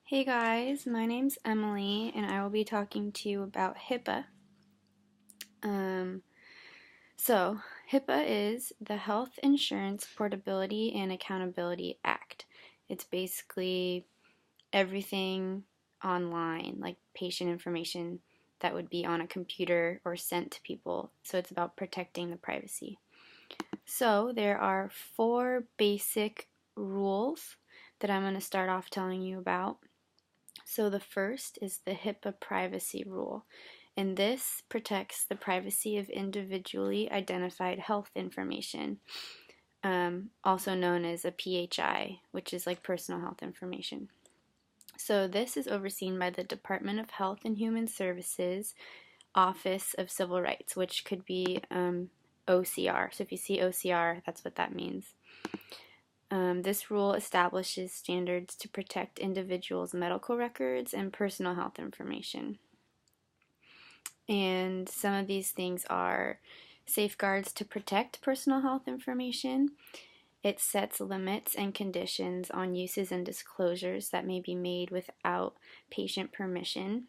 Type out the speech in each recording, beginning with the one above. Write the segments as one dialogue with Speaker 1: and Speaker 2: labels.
Speaker 1: Hey guys, my name's Emily and I will be talking to you about HIPAA. Um, HIPAA is the Health Insurance Portability and Accountability Act. It's basically everything online, like patient information that would be on a computer or sent to people. So it's about protecting the privacy. So there are 4 basic rules that I'm going to start off telling you about. So the first is the HIPAA privacy rule, and this protects the privacy of individually identified health information, also known as a PHI, which is like personal health information. So this is overseen by the Department of Health and Human Services Office of Civil Rights, which could be OCR. So if you see OCR, that's what that means. This rule establishes standards to protect individuals' medical records and personal health information. And some of these things are safeguards to protect personal health information. It sets limits and conditions on uses and disclosures that may be made without patient permission.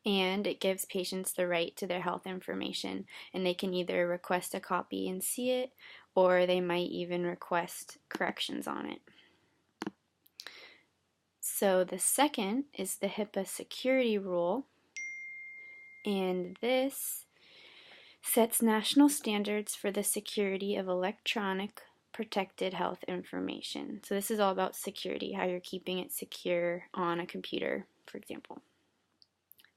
Speaker 1: And it gives patients the right to their health information, and they can either request a copy and see it, or they might even request corrections on it. So the second is the HIPAA security rule, and this sets national standards for the security of electronic protected health information. So this is all about security, how you're keeping it secure on a computer, for example.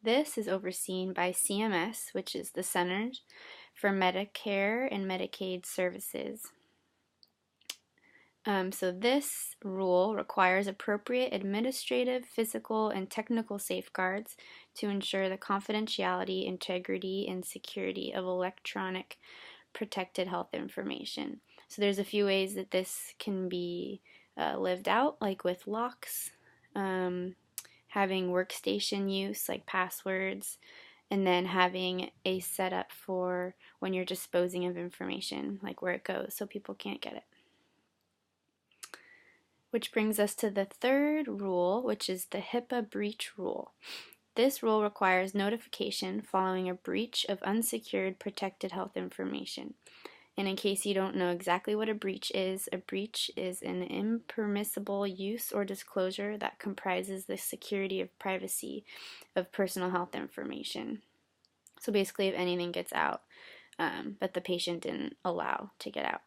Speaker 1: This is overseen by CMS, which is the Centers for Medicare and Medicaid Services. So this rule requires appropriate administrative, physical, and technical safeguards to ensure the confidentiality, integrity, and security of electronic protected health information. So there's a few ways that this can be lived out, like with locks, having workstation use like passwords, and then having a setup for when you're disposing of information, like where it goes so people can't get it. Which brings us to the third rule, which is the HIPAA breach rule. This rule requires notification following a breach of unsecured protected health information. And in case you don't know exactly what a breach is an impermissible use or disclosure that comprises the security of privacy of personal health information. So basically, if anything gets out, but the patient didn't allow to get out.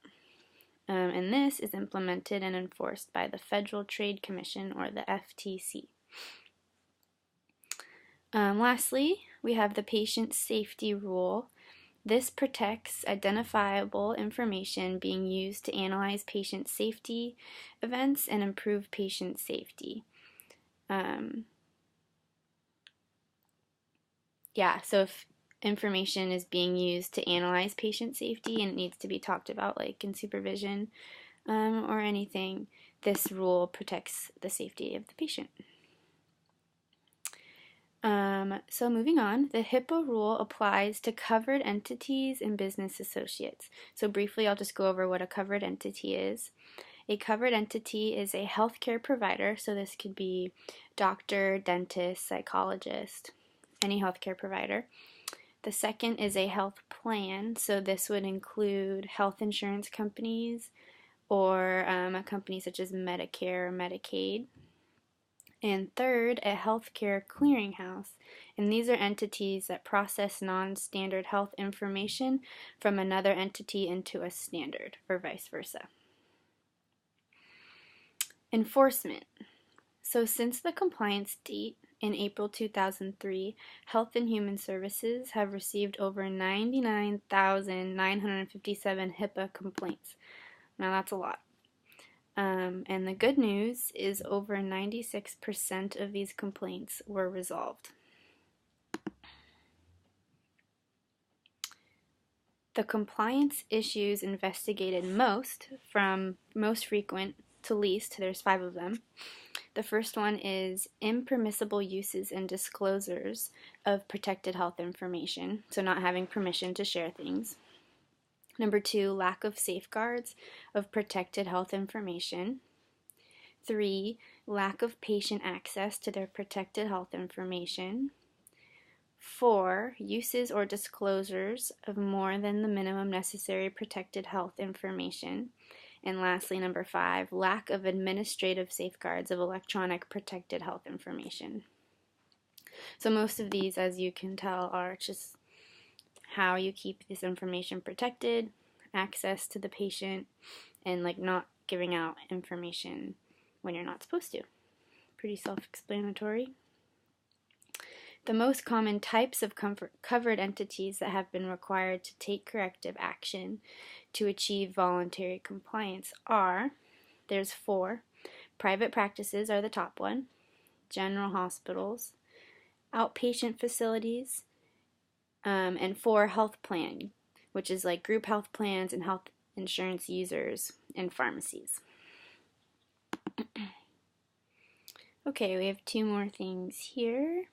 Speaker 1: And this is implemented and enforced by the Federal Trade Commission, or the FTC. Lastly, we have the patient safety rule. This protects identifiable information being used to analyze patient safety events and improve patient safety. So if information is being used to analyze patient safety and it needs to be talked about, like in supervision or anything, this rule protects the safety of the patient. So moving on, the HIPAA rule applies to covered entities and business associates. So briefly, I'll just go over what a covered entity is. A covered entity is a healthcare provider, so this could be doctor, dentist, psychologist, any healthcare provider. The second is a health plan, so this would include health insurance companies or a company such as Medicare or Medicaid. And third, a healthcare clearinghouse. And these are entities that process non-standard health information from another entity into a standard, or vice versa. Enforcement. So since the compliance date in April 2003, Health and Human Services have received over 99,957 HIPAA complaints. Now that's a lot. And the good news is over 96% of these complaints were resolved. The compliance issues investigated most, from most frequent to least, there's 5 of them. The first one is impermissible uses and disclosures of protected health information, so not having permission to share things. Number 2, lack of safeguards of protected health information. 3, lack of patient access to their protected health information. 4, uses or disclosures of more than the minimum necessary protected health information. And lastly, number 5, lack of administrative safeguards of electronic protected health information. So most of these, as you can tell, are just how you keep this information protected, access to the patient, and like not giving out information when you're not supposed to. Pretty self-explanatory. The most common types of covered entities that have been required to take corrective action to achieve voluntary compliance are, there's 4. Private practices are the top one, general hospitals, outpatient facilities, and 4, health plan, which is like group health plans and health insurance users and pharmacies. Okay, we have 2 more things here.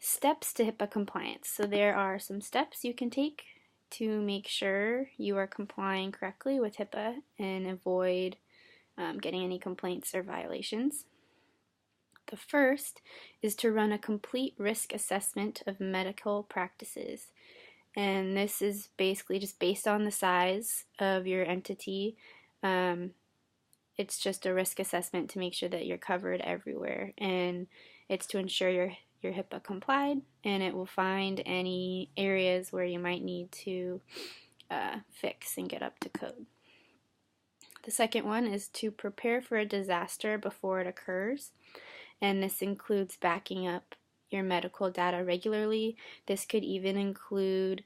Speaker 1: Steps to HIPAA compliance. So there are some steps you can take to make sure you are complying correctly with HIPAA and avoid getting any complaints or violations. The first is to run a complete risk assessment of medical practices. And this is basically just based on the size of your entity. It's just a risk assessment to make sure that you're covered everywhere. And it's to ensure you're HIPAA complied, and it will find any areas where you might need to fix and get up to code. The second one is to prepare for a disaster before it occurs, and this includes backing up your medical data regularly. This could even include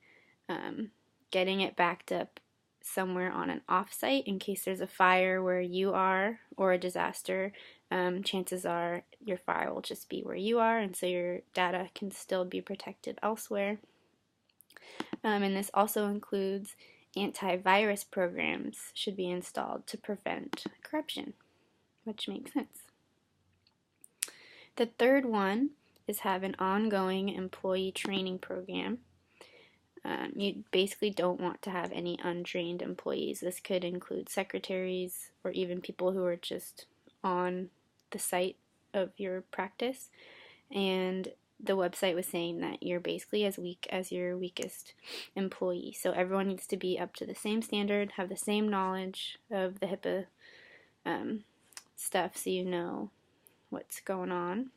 Speaker 1: getting it backed up somewhere on an offsite in case there's a fire where you are or a disaster. Chances are your file will just be where you are, and so your data can still be protected elsewhere. And this also includes antivirus programs should be installed to prevent corruption, which makes sense. The third one is have an ongoing employee training program. You basically don't want to have any untrained employees. This could include secretaries or even people who are just on the site of your practice. And the website was saying that you're basically as weak as your weakest employee. So everyone needs to be up to the same standard, have the same knowledge of the HIPAA stuff so you know what's going on.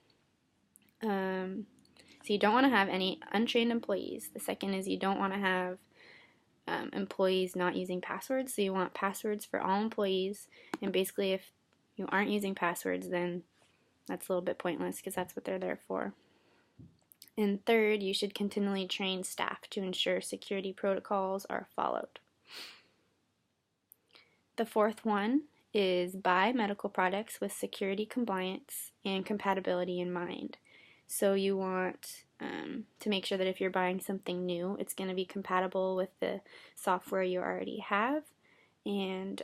Speaker 1: So you don't want to have any untrained employees. The second is you don't want to have employees not using passwords. So you want passwords for all employees. And basically if you aren't using passwords, then that's a little bit pointless because that's what they're there for. And third, you should continually train staff to ensure security protocols are followed. The fourth one is buy medical products with security compliance and compatibility in mind. So you want to make sure that if you're buying something new, it's going to be compatible with the software you already have, and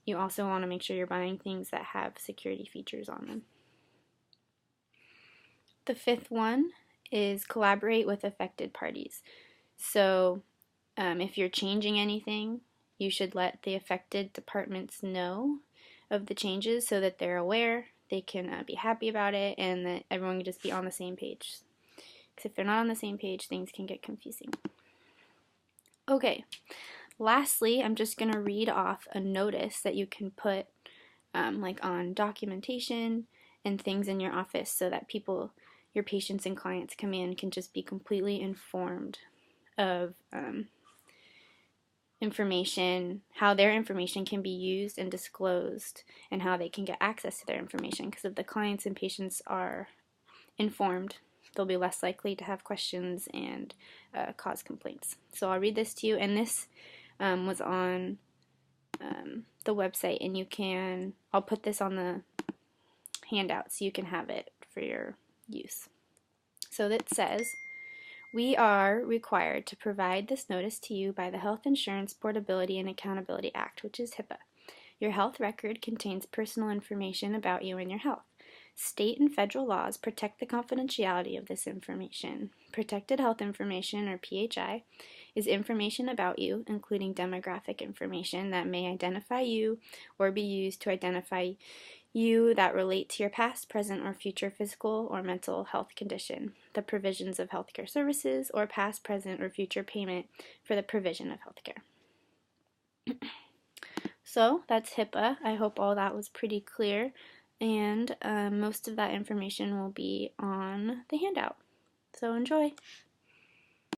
Speaker 1: you also want to make sure you're buying things that have security features on them. The fifth one is collaborate with affected parties. So if you're changing anything, you should let the affected departments know of the changes so that they're aware, they can be happy about it, and that everyone can just be on the same page. Because if they're not on the same page, things can get confusing. Okay, lastly, I'm just going to read off a notice that you can put like on documentation and things in your office so that people, your patients and clients come in can just be completely informed of information, how their information can be used and disclosed, and how they can get access to their information. Because if the clients and patients are informed, they'll be less likely to have questions and cause complaints. So I'll read this to you, and this was on the website, and you can, I'll put this on the handout so you can have it for your use. So that says, we are required to provide this notice to you by the Health Insurance Portability and Accountability Act, which is HIPAA. Your health record contains personal information about you and your health. State and federal laws protect the confidentiality of this information. Protected Health Information, or PHI, is information about you, including demographic information that may identify you or be used to identify you that relate to your past, present, or future physical or mental health condition, the provisions of healthcare services, or past, present, or future payment for the provision of healthcare. So that's HIPAA. I hope all that was pretty clear, and most of that information will be on the handout. So enjoy.